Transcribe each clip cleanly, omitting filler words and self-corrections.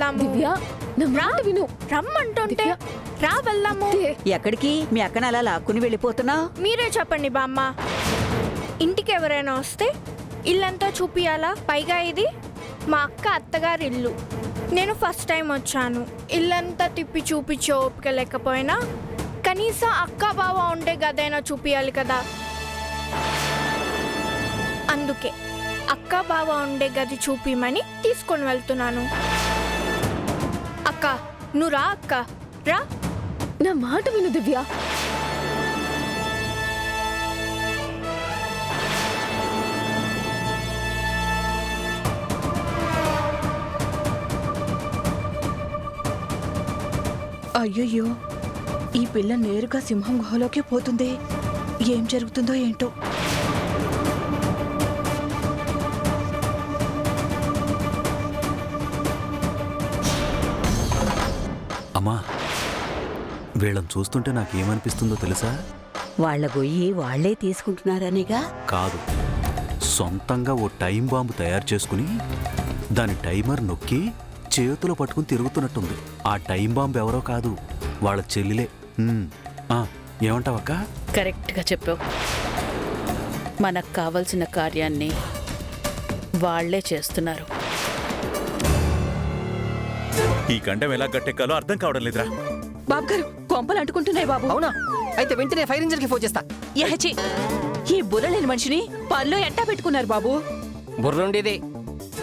వెళ్దాము. విను, రమ్మంటుంటే రా వెళ్దాము. ఎక్కడికి? మీ అక్కని అలా లాక్కుని వెళ్ళిపోతున్నావు? మీరే చెప్పండి బామ్మ. ఇంటికి ఎవరైనా వస్తే ఇల్లంతా చూపియాలా? పైగా ఇది మా అక్క అత్తగారి ఇల్లు. నేను ఫస్ట్ టైం వచ్చాను. ఇల్లంతా తిప్పి చూపించే ఓపిక లేకపోయినా కనీసం అక్క బావ ఉండే గదైనా చూపియాలి కదా. అందుకే అక్క బావ ఉండే గది చూపిమని తీసుకొని వెళ్తున్నాను. అక్క నువ్వు రా. అక్క రా. నా మాట విను దివ్య. అయ్యయ్యో, ఈ పిల్ల నేరుగా సింహం గుహలోకి పోతుంది. ఏం జరుగుతుందో ఏంటో. అమ్మా, వీళ్ళని చూస్తుంటే నాకేమనిపిస్తుందో తెలుసా? వాళ్ల గొయ్యి వాళ్లే తీసుకుంటున్నారనేగా? కాదు, సొంతంగా ఓ టైం బాంబు తయారు చేసుకుని దాని టైమర్ నొక్కి చేతులు పట్టుకుని తిరుగుతున్నట్టుంది. ఆ టైం బాంబు ఎవరో కాదు, వాళ్ళ చెల్లిలే. ఏమంటావక్క? కరెక్ట్గా చెప్పావు. మనకు కావలసిన కార్యాన్ని వాళ్లే చేస్తున్నారు. ఈ గండం ఎలా గట్టెక్కాలో అర్థం కావడం లేదురా. బాబు గారు, కొంపలు అంటుకుంటున్నాయి బాబు. అవునా? అయితే వెంటనే ఫైర్ ఇంజిన్ కి ఫోన్ చేస్తా. యహచి, ఈ బుర్రలేని మనిషిని పనిలో ఎంటా పెట్టుకున్నారు బాబు. బుర్రుండేదే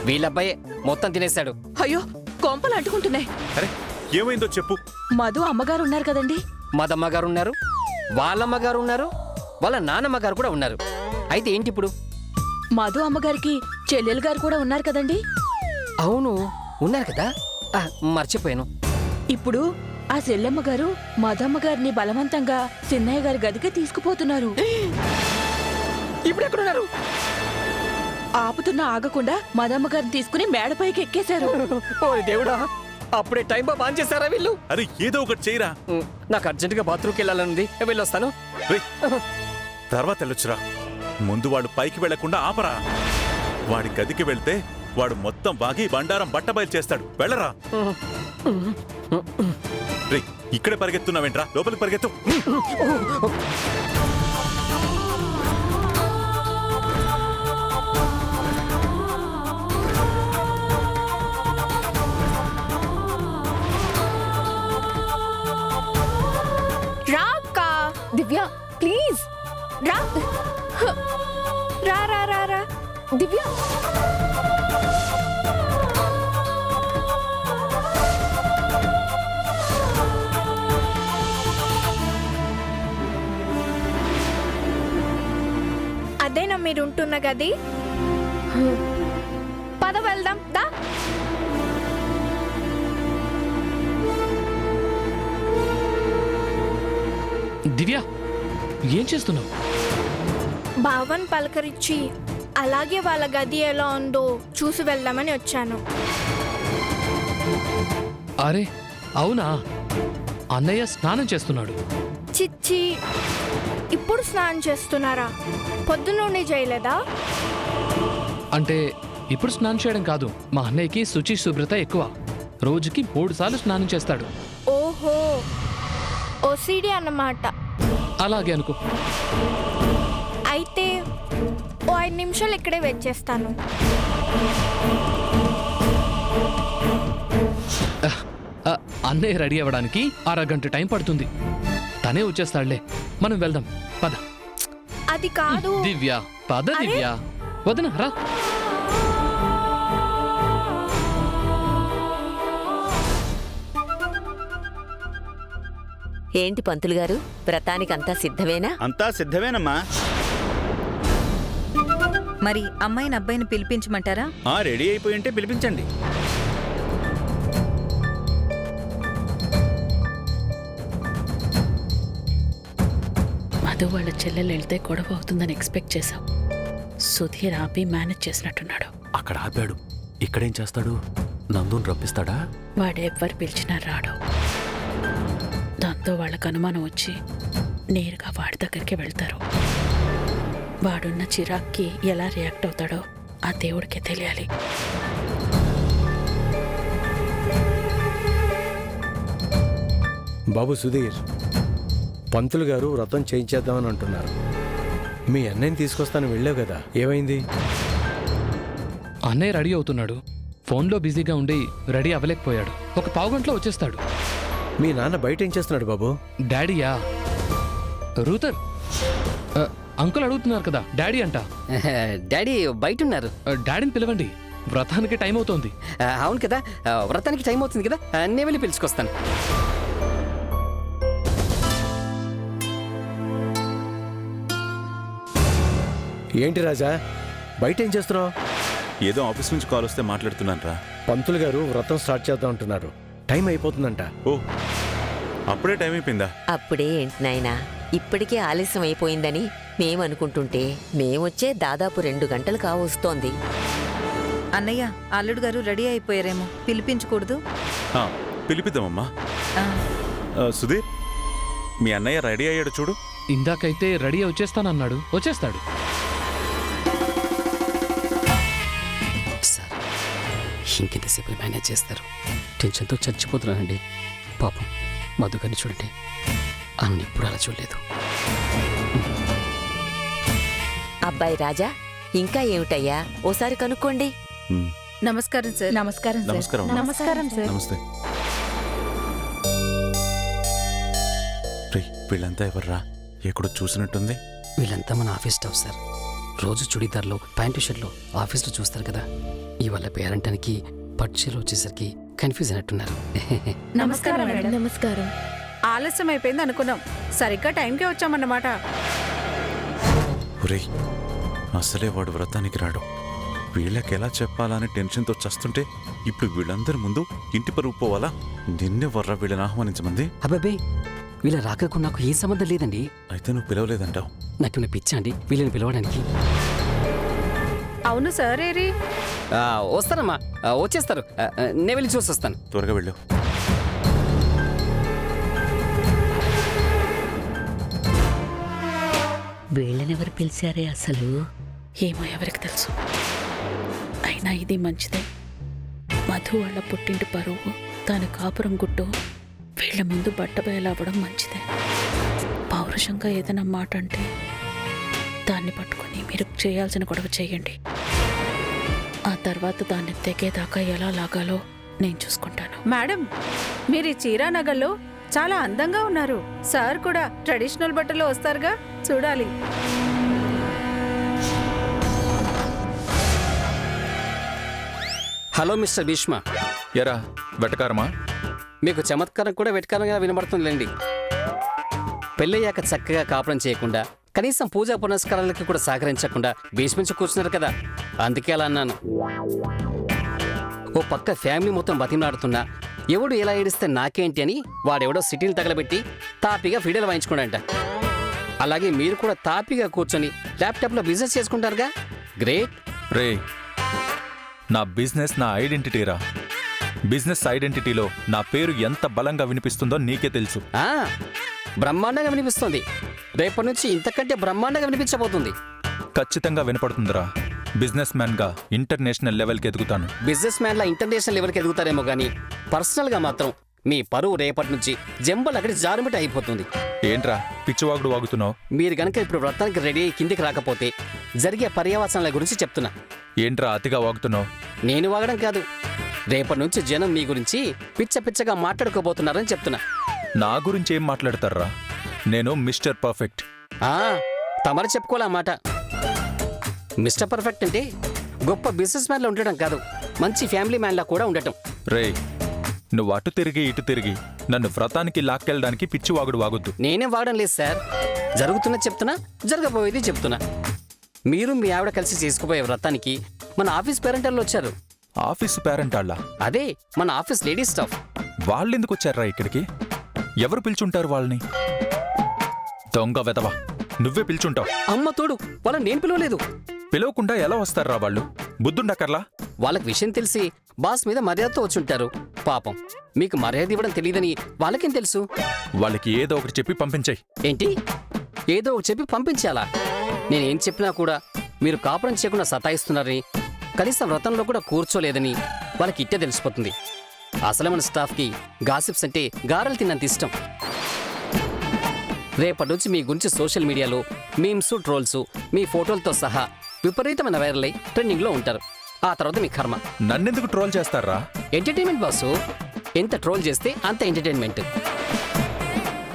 వీళ్ళబ్బాయే మొత్తం తినేశాడు. అయ్యో, కొంపలు అంటుకుంటున్నాయి. అరే ఏమైందో చెప్పు. మధు అమ్మగారు ఉన్నారు కదండి. మదమ్మ గారు ఉన్నారు, వాళ్ళమ్మ గారు ఉన్నారు, వాళ్ళ నానమ్మ గారు కూడా ఉన్నారు. అయితే ఏంటి ఇప్పుడు? మధు అమ్మగారికి చెల్లెలు గారు కూడా ఉన్నారు కదండి. అవును, ఉన్నారు కదా. మర్చిపోయాను. ఇప్పుడు ఆ చెల్లెమ్మ గారు మధమ్మ గారిని బలవంతంగా సిన్నయ్య గారి గదికి తీసుకుపోతున్నారు. ఇప్పుడు ఎక్కడున్నారు? ఆపుతున్నా ఆగకుండా మదమ్మ గారిని తీసుకుని మేడపైకి ఎక్కేశారు. ఓ దేవుడా, అప్పుడే టైం బాబు ఆన్ చేశారా వీళ్ళు? అరే ఏదో ఒకటి చేయరా. నాకు అర్జెంటుగా బాత్రూమ్కి వెళ్ళాలనుంది, వెళ్ళొస్తాను. తర్వాత వెళ్ళొచ్చురా. ముందు వాడు పైకి వెళ్లకుండా ఆపరా. వాడి గదికి వెళ్తే వాడు మొత్తం వాగి బండారం బట్టబయలు చేస్తాడు. వెళ్ళరా. రే ఇక్కడే పరిగెత్తున్నావేంట్రా? లోపలికి పరిగెత్తు. రా అక్క. దివ్య ప్లీజ్ రా రా రా రా రా. దివ్య. అదేనా మీరుంటున్న గది? పద వెళ్దాం దా. దివ్య, ఏం చేస్తున్నావు? భావన్ పలకరించి అలాగే వాళ్ళ గది ఎలా ఉందో చూసి వెళ్దామని వచ్చాను. అరే అవునా, అన్నయ్య స్నానం చేస్తున్నాడు. చిచ్చి, ఇప్పుడు స్నానం చేస్తున్నారా? పొద్దున్నుండి చేయలేదా? అంటే ఇప్పుడు స్నానం చేయడం కాదు, మా అన్నయ్యకి శుచి శుభ్రత ఎక్కువ. రోజుకి 3 సార్లు స్నానం చేస్తాడు. ఓహో, ఓసిడి అన్నమాట. అలాగే అనుకో. అయితే ఓ 5 నిమిషాలు ఇక్కడే వెయిట్ చేస్తాను. అన్నయ్య రెడీ అవ్వడానికి అరగంట టైం పడుతుంది. తనే వచ్చేస్తాడులే, మనం వెళ్దాం పద. అది కాదు దివ్య, పద దివ్య. వదన రా. ఏంటి పంతులు గారు, వ్రతానికంతా సిద్ధమేనా? అంతా సిద్ధమేనమ్మా. మరి అమ్మాయిని అబ్బాయిని పిలిపించమంటారా? రెడీ అయిపోయి ఉంటే పిలిపించండి. మధు వాళ్ళ చెల్లెలు వెళ్తే గొడవ అవుతుందని ఎక్స్పెక్ట్ చేశాం. సుధీర్ ఆపి మేనేజ్ చేసినట్టున్నాడు. అక్కడ ఆపాడు, ఇక్కడేం చేస్తాడు? నందుని రప్పిస్తాడా? వాడెవ్వరు పిలిచినా రాడు. దాంతో వాళ్ళకు అనుమానం వచ్చి నేరుగా వాడి దగ్గరికి వెళ్తారు. వాడున్న చిరాక్కి ఎలా రియాక్ట్ అవుతాడో ఆ దేవుడికే తెలియాలి. బాబు సుధీర్, పంతులు గారు వ్రతం చేయించేద్దామని అంటున్నారు. మీ అన్నయ్యని తీసుకొస్తాను వెళ్ళావు కదా, ఏమైంది? అన్నయ్య రెడీ అవుతున్నాడు. ఫోన్లో బిజీగా ఉండి రెడీ అవ్వలేకపోయాడు. ఒక పావుగంటలో వచ్చేస్తాడు. మీ నాన్న బయట ఏం చేస్తున్నాడు బాబు? డాడీయా? రూతర్, అంకుల్ అడుగుతున్నారు కదా, డాడీ అంట. డాడీ బయట ఉన్నారు. డాడీని పిలవండి, వ్రతానికి టైం అవుతోంది. అవును కదా, వ్రతానికి టైం అవుతుంది కదా, నేను వెళ్ళి పిలుచుకొస్తాను. ఏంటి రాజా, బయట ఏం చేస్తున్నావు? ఏదో ఆఫీస్ నుంచి కాల్ వస్తే మాట్లాడుతున్నాను రా. పంతులు గారు వ్రతం స్టార్ట్ చేద్దాం అంటున్నారు. టైం అయిపోతుందంట. ఓ, అప్పుడే టైం అయిపోయిందా? అప్పుడే ఏంటి నాయనా, ఇప్పటికే ఆలస్యం అయిపోయిందని మేమనుకుంటుంటే మేమొచ్చే దాదాపు 2 గంటలు కావస్తోంది. అన్నయ్య, అల్లుడు గారు రెడీ అయిపోయారేమో, పిలిపించకూడదు? ఆ, పిలిపిద్దామమ్మా. సుధీర్, మీ అన్నయ్య రెడీ అయ్యాడు చూడు. ఇందాకైతే రెడీ వచ్చేస్తానన్నాడు. వచ్చేస్తాడు. సార్, ఇంకెంతసేపు మేనేజ్ చేస్తారు? టెన్షన్తో చచ్చిపోతున్నానండి. పాపం మధుగారిని చూడండి, అన్ని ఇప్పుడు అలా చూడలేదు. అబ్బాయి రాజా, ఇంకా ఏమిటయ్యా, ఓసారి కనుక్కోండి. నమస్కారం సార్. నమస్కారం సార్. నమస్కారం. నమస్కారం సార్. నమస్తే. రే, వీళ్ళంతా ఎవర్రా? ఎక్కడో చూసినట్టుంది. వీళ్ళంతా మన ఆఫీస్ స్టాఫ్ సార్. రోజు చుడీదార్లో ప్యాంటు షర్ట్లో ఆఫీస్లో చూస్తారు కదా. ఇవాళ పేరంటానికి పట్టుచీరలు వచ్చేసరికి కన్ఫ్యూజ్ అయినట్టున్నారు. నమస్కారం మేడం. నమస్కారం. ఆలస్యం అయిపోయింది అనుకున్నాం, సరిగ్గా టైంకే వచ్చామన్నమాట. ఒరేయ్, అసలే వాడు వ్రతానికి రాడు. వీళ్ళకి ఎలా చెప్పాలని టెన్షన్తో చస్తుంటే ఇప్పుడు వీళ్ళందరి ముందు ఇంటి పరుగు పోవాలా? నిన్నే వర్రా వీళ్ళని ఆహ్వానించమంది. అబ్బాబే, వీళ్ళ రాకకు నాకు ఏ సంబంధం లేదండి. అయితే నువ్వు పిలవలేదంటావు. నాకేమైనా పిచ్చా అండి వీళ్ళని పిలవడానికి? అవును సార్, ఏరి వస్తానమ్మా, వచ్చేస్తారు. నేను వెళ్ళి చూసి వస్తాను. త్వరగా వెళ్ళు. వీళ్ళనెవరు పిలిచారే అసలు? ఏమో ఎవరికి తెలుసు. అయినా ఇది మంచిదే. మధు వాళ్ళ పుట్టింటి పరువు, దాని కాపురం గుట్టు వీళ్ళ ముందు బట్టబయలవ్వడం మంచిదే. పౌరుషంగా ఏదైనా మాట అంటే దాన్ని పట్టుకొని మీరు చేయాల్సిన గొడవ చేయండి. ఆ తర్వాత దాన్ని తెగేదాకా ఎలా లాగాలో నేను చూసుకుంటాను. మేడం, మీరు ఈ చీరా నగల్లో చాలా అందంగా ఉన్నారు. సార్ కూడా ట్రెడిషనల్ బట్టలో వస్తారుగా, చూడాలి. Hello mister Bhishma. ఎరా వెటకారమా? మీకు చమత్కారం కూడా వెటకారంగా వినబడుతుందిలేండి. పెళ్ళయ్యాక చక్కగా కాపురం చేయకుండా, కనీసం పూజా పునస్కారాలకి కూడా సహకరించకుండా భీష్మించి కూర్చున్నారు కదా, అందుకే అలా అన్నాను. ఓ పక్క ఫ్యామిలీ మొత్తం బతిమలాడుతున్నా ఎవడు ఎలా ఏడిస్తే నాకేంటి అని వాడెవడో సిటీలు తగలబెట్టి తాపీగా ఫీడలు వాయించుకోడంట. అలాగే మీరు కూడా తాపీగా కూర్చొని ల్యాప్టాప్లో బిజినెస్ చేసుకుంటారుగా, గ్రేట్. రే, నా బిజినెస్ నా ఐడెంటిటీరా. బిజినెస్ ఐడెంటిటీలో నా పేరు ఎంత బలంగా వినిపిస్తుందో నీకే తెలుసు. బ్రహ్మాండంగా వినిపిస్తుంది. రేపటి నుంచి ఇంతకంటే బ్రహ్మాండంగా వినిపించబోతుంది. ఖచ్చితంగా వినపడుతుందిరా. బిజినెస్ మ్యాన్గా ఇంటర్నేషనల్ లెవెల్కి ఎదుగుతాను. బిజినెస్ మ్యాన్లా ఇంటర్నేషనల్ లెవెల్కి ఎదుగుతారేమో కానీ పర్సనల్గా మాత్రం మీ పరువు రేపటి నుంచి జంబల్ అక్కడి జారుమిట అయిపోతుంది. ఏంట్రా పిచ్చివాగుడు వాగుతున్నావు? మీరు గనక ఇప్పుడు వ్రతానికి రెడీ అయ్యి కిందికి రాకపోతే జరిగే పర్యవసానాల గురించి చెప్తున్నా. ఏంట్రా అతిగా వాగుతున్నావు? నేను వాగడం కాదు, రేపటి నుంచి జనం మీ గురించి పిచ్చ పిచ్చగా మాట్లాడుకోబోతున్నారని చెప్తున్నా. నా గురించి ఏం మాట్లాడతారా? నేను మిస్టర్ పర్ఫెక్ట్. తమరు చెప్పుకోలే మాట. మిస్టర్ పర్ఫెక్ట్ అంటే గొప్ప బిజినెస్ మ్యాన్లా ఉండటం కాదు, మంచి ఫ్యామిలీ మ్యాన్లా కూడా ఉండటం. రేయ్, నువ్వు అటు తిరిగి ఇటు తిరిగి నన్ను వ్రతానికి లాక్కెళ్ళడానికి పిచ్చివాగుడు వాగొద్దు. నేనేం వాగడం లేదు సార్, జరుగుతున్నది చెప్తున్నా, జరగబోయేది చెప్తున్నా. మీరు మీ ఆవిడ కలిసి చేసుకుపోయే వ్రతానికి మన ఆఫీస్ పేరెంటర్లు వచ్చారు. ఆఫీసు పేరెంటాళ్ళ? అదే మన ఆఫీస్ లేడీస్ స్టాఫ్. వాళ్ళెందుకు వచ్చారా ఇక్కడికి? ఎవరు పిలుచుంటారు వాళ్ళని? దొంగ వెదవా, నువ్వే పిలుచుంటావు. అమ్మ తోడు, వాళ్ళని నేను పిలవలేదు. పిలవకుండా ఎలా వస్తారా వాళ్ళు? బుద్ధుండకర్లా? వాళ్ళకి విషయం తెలిసి బాస్ మీద మర్యాదతో వచ్చుంటారు. పాపం, మీకు మర్యాద ఇవ్వడం తెలియదని వాళ్ళకేం తెలుసు? వాళ్ళకి ఏదో ఒకటి చెప్పి పంపించాయి. ఏంటి? ఏదో ఒకటి చెప్పి పంపించాలా? నేనేం చెప్పినా కూడా మీరు కాపురం చేయకుండా సతాయిస్తున్నారని, కనీసం వ్రతంలో కూడా కూర్చోలేదని వాళ్ళకి ఇట్టే తెలిసిపోతుంది. అసలు మన స్టాఫ్కి గాసిప్స్ అంటే గారెలు తిన్నంత ఇష్టం. రేపటి నుంచి మీ గురించి సోషల్ మీడియాలో మీమ్స్ ట్రోల్స్ మీ ఫోటోలతో సహా విపరీతమైన వైరల్ అయి ట్రెండింగ్లో ఉంటారు. ఆ తర్వాత మీ కర్మ. నన్నెందుకు ట్రోల్ చేస్తారా? Entertainment boss. ఎంత ట్రోల్ చేస్తే అంత ఎంటర్టైన్మెంట్.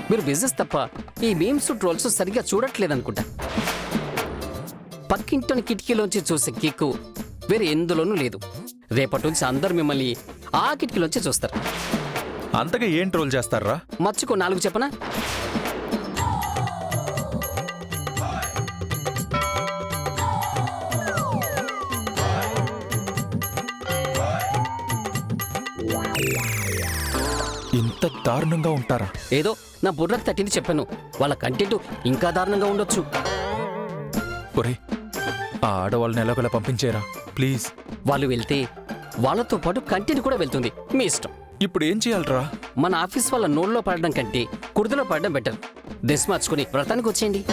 మీరు బిజినెస్ తప్ప ఈ మీమ్స్ ట్రోల్స్ సరిగ్గా చూడట్లేదనుకుంటా. పక్కింటిని కిటికీలోంచి చూసే కిక్కు వేరే ఎందులోనూ లేదు. రేపటి నుంచి అందరు మిమ్మల్ని ఆ కిటికీలోంచి చూస్తారు. అంతగా ఏం ట్రోల్ చేస్తారా? మర్చికో 4 చెప్పనా? ఇంత దారుణంగా ఉంటారా? ఏదో నా బుర్రకు తట్టింది చెప్పాను. వాళ్ళ కంటెంట్ ఇంకా దారుణంగా ఉండొచ్చు. ఒరే, ఆ ఆడవాళ్ళని ఎలాగోలా పంపించేరా ప్లీజ్. వాళ్ళు వెళ్తే వాళ్ళతో పాటు కంటెంట్ కూడా వెళ్తుంది. మీ ఇష్టం. ఇప్పుడు ఏం చేయాలరా? మన ఆఫీస్ వాళ్ళ నోళ్ళలో పడడం కంటే కుర్దులో పడడం బెటర్. డ్రెస్ మార్చుకుని వ్రతానికి వచ్చేయండి.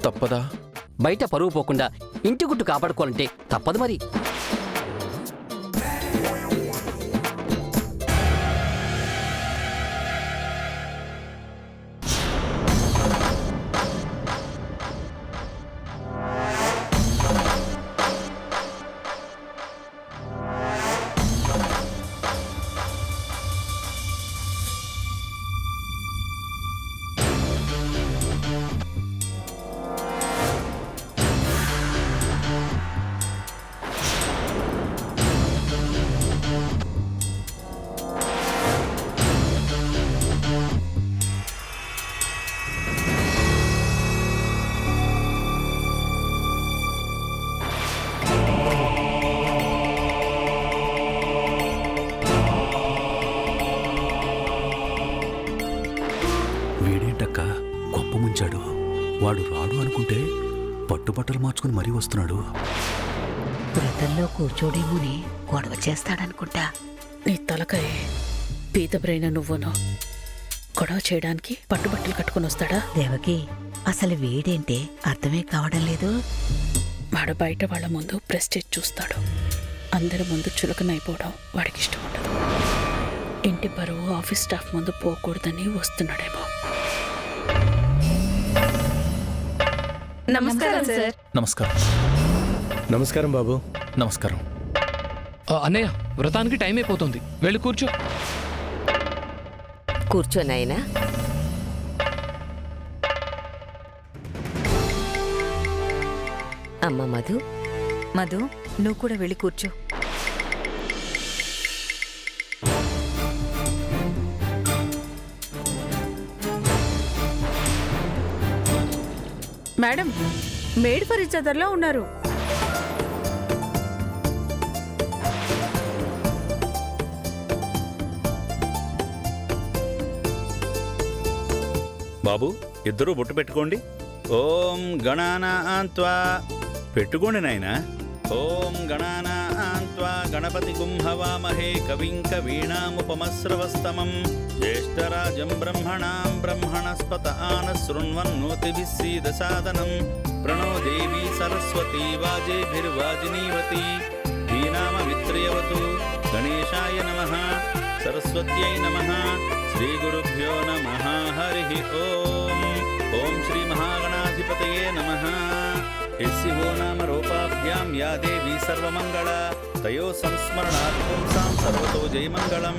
తప్పదా? బయట పరువు పోకుండా ఇంటి గుట్టు కాపాడుకోవాలంటే తప్పదు మరి. వీడేంటక్క గొప్ప ముంచాడు. వాడు రాడు అనుకుంటే పట్టుబట్టలు మార్చుకుని మరీ వస్తున్నాడు. వ్రతంలో కూర్చోడేమోని గొడవ చేస్తాడనుకుంటా. నీ తలకాయ పీత బ్రెయిన్ నువ్వును గొడవ చేయడానికి పట్టుబట్టలు కట్టుకుని వస్తాడా? దేవకి, అసలు వేడేంటే అర్థమే కావడం లేదు. వాడు బయట వాళ్ళ ముందు ప్రెస్టేజ్ చూస్తాడు. అందరి ముందు చులకనైపోవడం వాడికి ఇష్టం ఉండదు. ఇంటి పరువు ఆఫీస్ స్టాఫ్ ముందు పోకూడదని వస్తున్నాడేమో. నమస్కారం సార్. నమస్కారం. నమస్కారం బాబు. నమస్కారం. అన్నయ్య, వ్రతానికి టైం అయిపోతుంది. వెళ్ళి కూర్చో. కూర్చో నాయనా. అమ్మ మధు. మధు, నువ్వు కూడా వెళ్ళి కూర్చో. మేడం, మేడ్ ఫర్ ఈచ్ అదర్లా ఉన్నారు. బాబు, ఇద్దరూ బొట్టు పెట్టుకోండి. ఓం గణానాన్త్వా. పెట్టుకోండి నాయనా. ఓం గణానాన్త్వా గణపతి గుంహవామహే కవిం కవీణాముపమస్రవస్తమం జ్యేష్ఠరాజం బ్రహ్మణాం బ్రహ్మణస్పత ఆనశృణ్వన్నోతిభిः సీదసాదనం ప్రణో దేవీ సరస్వతీ వాజేభిర్వాజినీవతి ధీనామమిత్రియవతు. గణేశాయ నమః. సరస్వత్యై నమః. శ్రీగురుభ్యో నమః. హరి ఓం. ఓం శ్రీ మహాగణాధిపతయే నమః. యస్యో నామ రూపాభ్యాం యా దేవీ సర్వమంగళ తయో సంస్మరణాత్ పుంసాం సర్వతో జయమంగళం.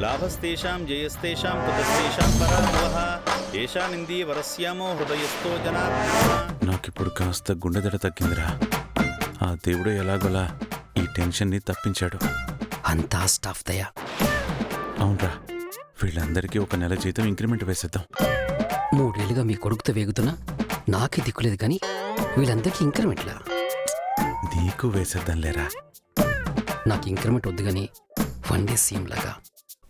లాభస్తేషాం జయస్తేషాం కుతస్తేషాం పరాభవః. ఏషామిందీ వరస్యామో హృదయస్థో జనార్దనః. నాకిప్పుడు కాస్త గుండెదడ తగ్గిందిరా. ఆ దేవుడు ఎలాగోలా ఈ టెన్షన్ని తప్పించాడు. అంతా స్టాఫ్ దయా. అవునరా, వీళ్ళందరికీ ఒక నెల జీతం ఇంక్రిమెంట్ వేసేద్దాం. 3 ఏళ్ళుగా మీ కొడుకుతో వేగుతున్నా నాకే దిక్కులేదు కానీ వీళ్ళందరికీ ఇంక్రిమెంట్లా? నీకు వేసేద్దాం లేరా. నాకు ఇంక్రిమెంట్ వద్దు కానీ 1 డే సీఎం లాగా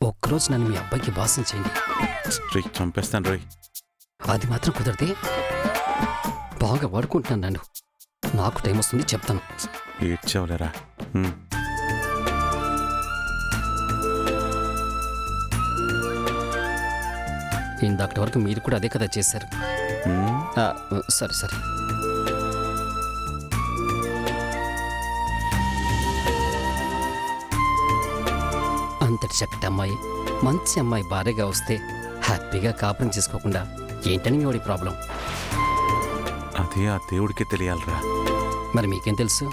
ఒక్కరోజు నన్ను మీ అబ్బాయికి బాసం చేయండి. స్ట్రీక్ చంపేస్తాను రోయ్. అది మాత్రం కుదరదే. బాగా వాడుకుంటున్నాను నన్ను. నాకు టైం వస్తుంది చెప్తాను. ఏడ్చావులేరా. ఇందాకటి వరకు మీరు కూడా అదే కదా చేశారు. సరే సరే. అంతటి చక్కటి అమ్మాయి, మంచి అమ్మాయి భార్యగా వస్తే హ్యాపీగా కాపురం చేసుకోకుండా ఏంటని మీ వాడి ప్రాబ్లం? అదే ఆ దేవుడికి తెలియాలిరా. మరి మీకేం తెలుసు?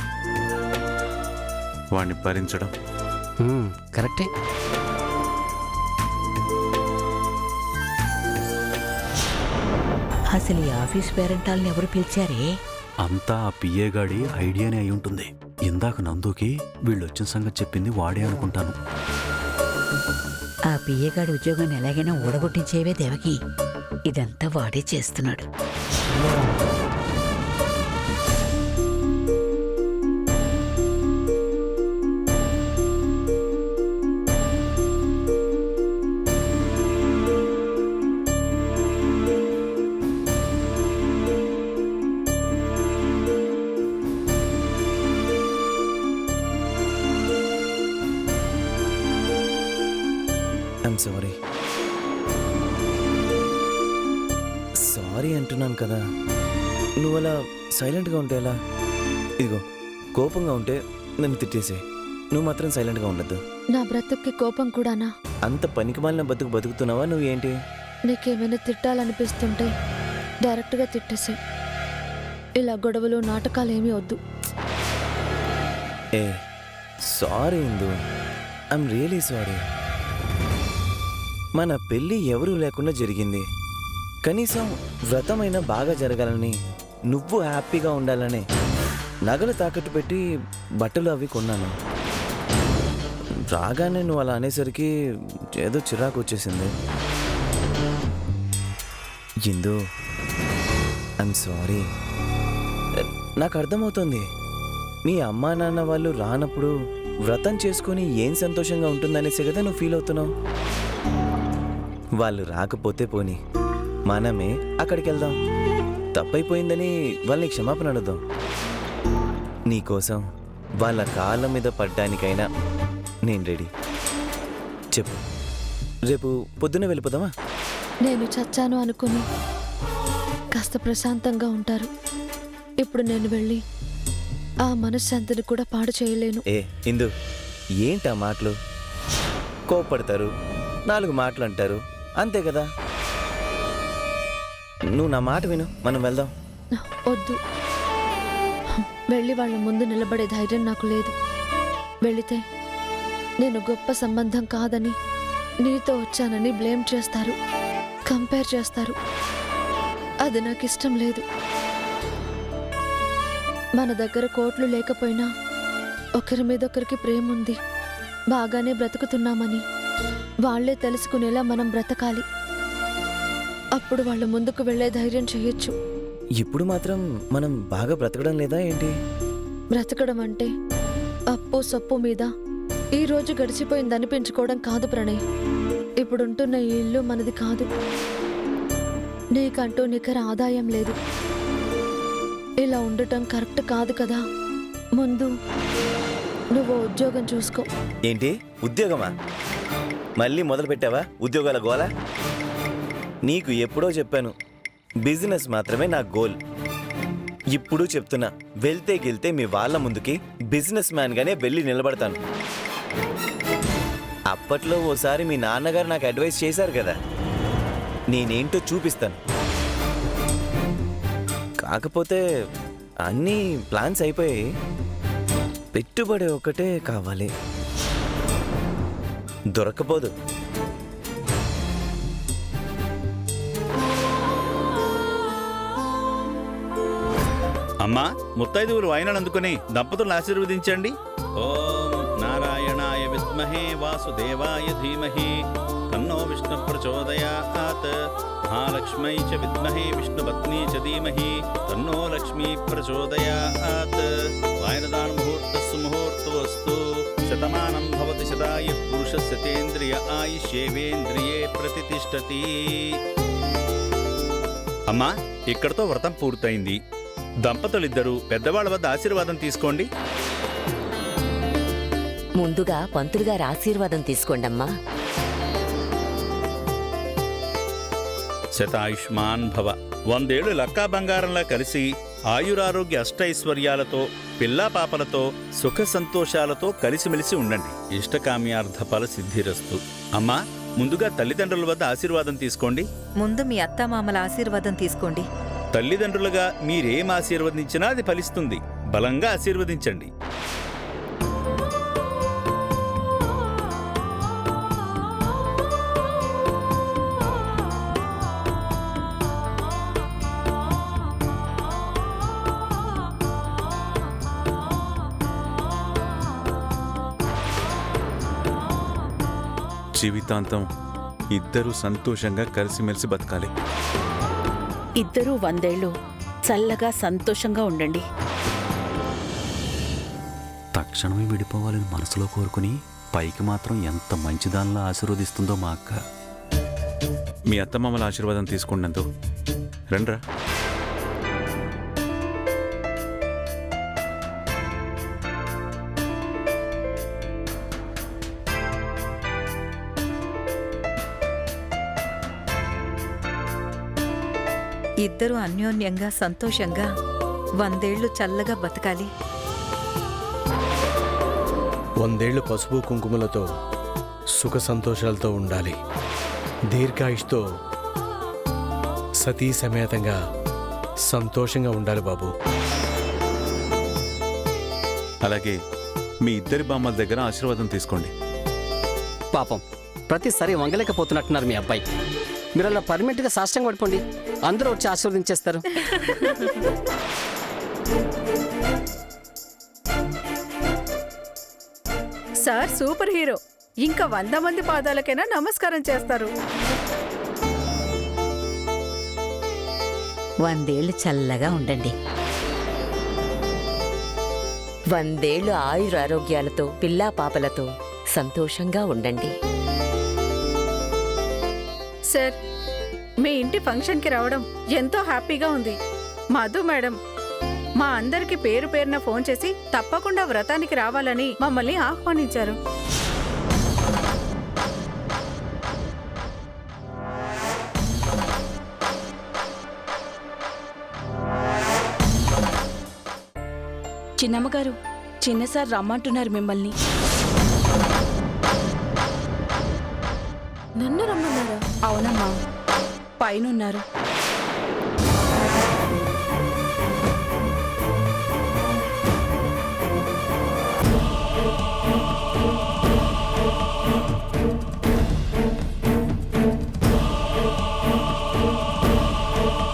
వాణ్ణి భరించడం. కరెక్టే. అసలు ఈ ఆఫీస్ పేరెంటాల్ని ఎవరు పిలిచారే? అంతా ఆ పిఏ గాడి ఐడియానే అయి ఉంటుంది. ఇందాక నందుకి వీళ్ళొచ్చిన సంగతి చెప్పింది వాడే అనుకుంటాను. ఆ పియ్యగాడి ఉద్యోగాన్ని ఎలాగైనా ఊడగొట్టించేవే దేవకి. ఇదంతా వాడే చేస్తున్నాడు. సారీ సారీ అంటున్నాను కదా. నువ్వు అలా సైలెంట్గా ఉంటే ఎలా? ఇదిగో కోపంగా ఉంటే నన్ను తిట్టేసే. నువ్వు మాత్రం సైలెంట్గా ఉండద్దు. నా బ్రతుక్కి కోపం కూడానా? అంత పనికిమాలిన బతుకుతున్నావా నువ్వు? ఏంటి నీకేమైనా తిట్టాలనిపిస్తుంటే డైరెక్ట్గా తిట్టేసే. ఇలా గొడవలు నాటకాలు ఏమీ వద్దు. ఏ sorry Indu, I'm really sorry. మన పెళ్ళి ఎవరూ లేకుండా జరిగింది. కనీసం వ్రతమైనా బాగా జరగాలని, నువ్వు హ్యాపీగా ఉండాలని నగలు తాకట్టు పెట్టి బట్టలు అవి కొన్నాను. రాగానే నువ్వు అలా అనేసరికి ఏదో చిరాకు వచ్చేసింది. ఇందు ఐఎమ్ సారీ. నాకు అర్థమవుతుంది, మీ అమ్మా నాన్న వాళ్ళు రానప్పుడు వ్రతం చేసుకొని ఏం సంతోషంగా ఉంటుందనేసి కదా నువ్వు ఫీల్ అవుతున్నావు. వాళ్ళు రాకపోతే పోని, మనమే అక్కడికి వెళ్దాం. తప్పైపోయిందని వాళ్ళని క్షమాపణ అడుగుదాం. నీకోసం వాళ్ళ కాళ్ళ మీద పడ్డానికైనా నేను రెడీ. చెప్పు, రేపు పొద్దున్నే వెళ్ళిపోదామా? నేను చచ్చాను అనుకుని కాస్త ప్రశాంతంగా ఉంటారు. ఇప్పుడు నేను వెళ్ళి ఆ మనశ్శాంతిని కూడా పాడు చేయలేను. ఏ ఇందు, ఏంటా మాటలు? కోప్పడతారు, 4 మాటలు అంటారు, అంతే కదా. నువ్వు నా మాట విను, మనం వెళ్దాం. వద్దు, వెళ్ళి వాళ్ళ ముందు నిలబడే ధైర్యం నాకు లేదు. వెళితే నేను గొప్ప సంబంధం కాదని, నీతో వచ్చానని బ్లేమ్ చేస్తారు, కంపేర్ చేస్తారు. అది నాకు ఇష్టం లేదు. మన దగ్గర కోట్లు లేకపోయినా ఒకరి మీద ఒకరికి ప్రేమ ఉంది, బాగానే బ్రతుకుతున్నామని వాళ్లే తెలుసుకునేలా మనం బ్రతకాలి. అప్పుడు వాళ్ళ ముందుకు వెళ్లే ధైర్యం చేయొచ్చు. ఇప్పుడు మాత్రం మనం బాగా బ్రతకడం లేదా ఏంటి? బ్రతకడం అంటే అప్పు సప్పు మీద ఈ రోజు గడిచిపోయింది అనిపించుకోవడం కాదు ప్రణయ్. ఇప్పుడుంటున్న ఈ ఇల్లు మనది కాదు. నీకంటూ నికర ఆదాయం లేదు. ఇలా ఉండటం కరెక్ట్ కాదు కదా. ముందు నువ్వు ఉద్యోగం చూసుకో. ఏంటి ఉద్యోగమా? మళ్ళీ మొదలు పెట్టావా ఉద్యోగాల గోల? నీకు ఎప్పుడో చెప్పాను, బిజినెస్ మాత్రమే నా గోల్. ఇప్పుడు చెప్తున్నా, వెళ్తే గెళ్తే మీ వాళ్ళ ముందుకి బిజినెస్ మ్యాన్గానే వెళ్ళి నిలబడతాను. అప్పట్లో ఓసారి మీ నాన్నగారు నాకు అడ్వైస్ చేశారు కదా, నేనేంటో చూపిస్తాను. కాకపోతే అన్నీ ప్లాన్స్ అయిపోయాయి, పెట్టుబడి ఒకటే కావాలి. దొరకపోదు. అమ్మా, ముత్తైదువులు వాయినాలు అందుకుని దంపతులను ఆశీర్వదించండి. ఓం నారాయణాయ విద్మహే వాసుదేవాయ ధీమహి తన్నో విష్ణు ప్రచోదయాత్. మహాలక్ష్మై చ విద్మహే విష్ణుపత్ని చ ధీమహి తన్నో లక్ష్మీ ప్రచోదయాత్. వాయనదాన ముహూర్తస్సు ముహూర్తోస్తు. శతమానం భవతి శతాయ పురుషస్య తేంద్రియ ఆయుష్యేవేంద్రియే ప్రతిష్టతి. అమ్మా, ఇక్కడతో వ్రతం పూర్తయింది. దంపతులిద్దరూ పెద్దవాళ్ల వద్ద ఆశీర్వాదం తీసుకోండి. ముందుగా పంతులు గారి ఆశీర్వాదం తీసుకోండమ్మా. శతాయుష్మాన్ భవ. 100 ఏళ్లు లక్కా బంగారంలా కలిసి ఆయురారోగ్య అష్టైశ్వర్యాలతో, పిల్లా పాపలతో, సుఖ సంతోషాలతో కలిసిమెలిసి ఉండండి. ఇష్టకామ్యార్థ ఫల సిద్ధిరస్తు. అమ్మా, ముందుగా తల్లిదండ్రుల వద్ద ఆశీర్వాదం తీసుకోండి. ముందు మీ అత్తామామల ఆశీర్వాదం తీసుకోండి. తల్లిదండ్రులుగా మీరేం ఆశీర్వదించినా అది ఫలిస్తుంది. బలంగా ఆశీర్వదించండి. జీవితాంతం ఇద్దరూ సంతోషంగా కలిసిమెలిసి బతకాలి. ఇద్దరూ 100 ఏళ్ళు చల్లగా సంతోషంగా ఉండండి. తక్షణమే విడిపోవాలని మనసులో కోరుకుని పైకి మాత్రం ఎంత మంచిదానిలా ఆశీర్వదిస్తుందో మా అక్క. మీ అత్తమామల ఆశీర్వాదం తీసుకున్నందు రండ్రా. ఇద్దరూ అన్యోన్యంగా సంతోషంగా 100 ఏళ్ళు చల్లగా బతకాలి. 100 ఏళ్ళు పసుపు కుంకుమలతో సుఖ సంతోషాలతో ఉండాలి. దీర్ఘాయుష్తో సతీ సమేతంగా సంతోషంగా ఉండాలి బాబు. అలాగే మీ ఇద్దరి బామ్మల దగ్గర ఆశీర్వాదం తీసుకోండి. పాపం ప్రతిసారి వంగలేకపోతున్నట్టున్నారు మీ అబ్బాయి. మీరు అలా పర్మనెంట్గా సాష్టంగా పడిపోండి, అందరూ వచ్చి ఆశీర్వదించేస్తారు. Sir super hero. ఇంకా 100 మంది పాదాలకైనా నమస్కారం చేస్తారు. 100 ఏళ్ళు చల్లగా ఉండండి. 100 ఏళ్ళు ఆయురారోగ్యాలతో పిల్లా పాపలతో సంతోషంగా ఉండండి. సార్ మీ ఇంటి ఫంక్షన్కి రావడం ఎంతో హ్యాపీగా ఉంది. మధు మేడం మా అందరికి పేరు పేరున ఫోన్ చేసి తప్పకుండా వ్రతానికి రావాలని మమ్మల్ని ఆహ్వానించారు. చిన్నమ్మగారు, చిన్నసార్ రమ్మంటున్నారు మిమ్మల్ని. నన్ను రమ్మన్నారా? అవునమ్మా, పైనున్నారు.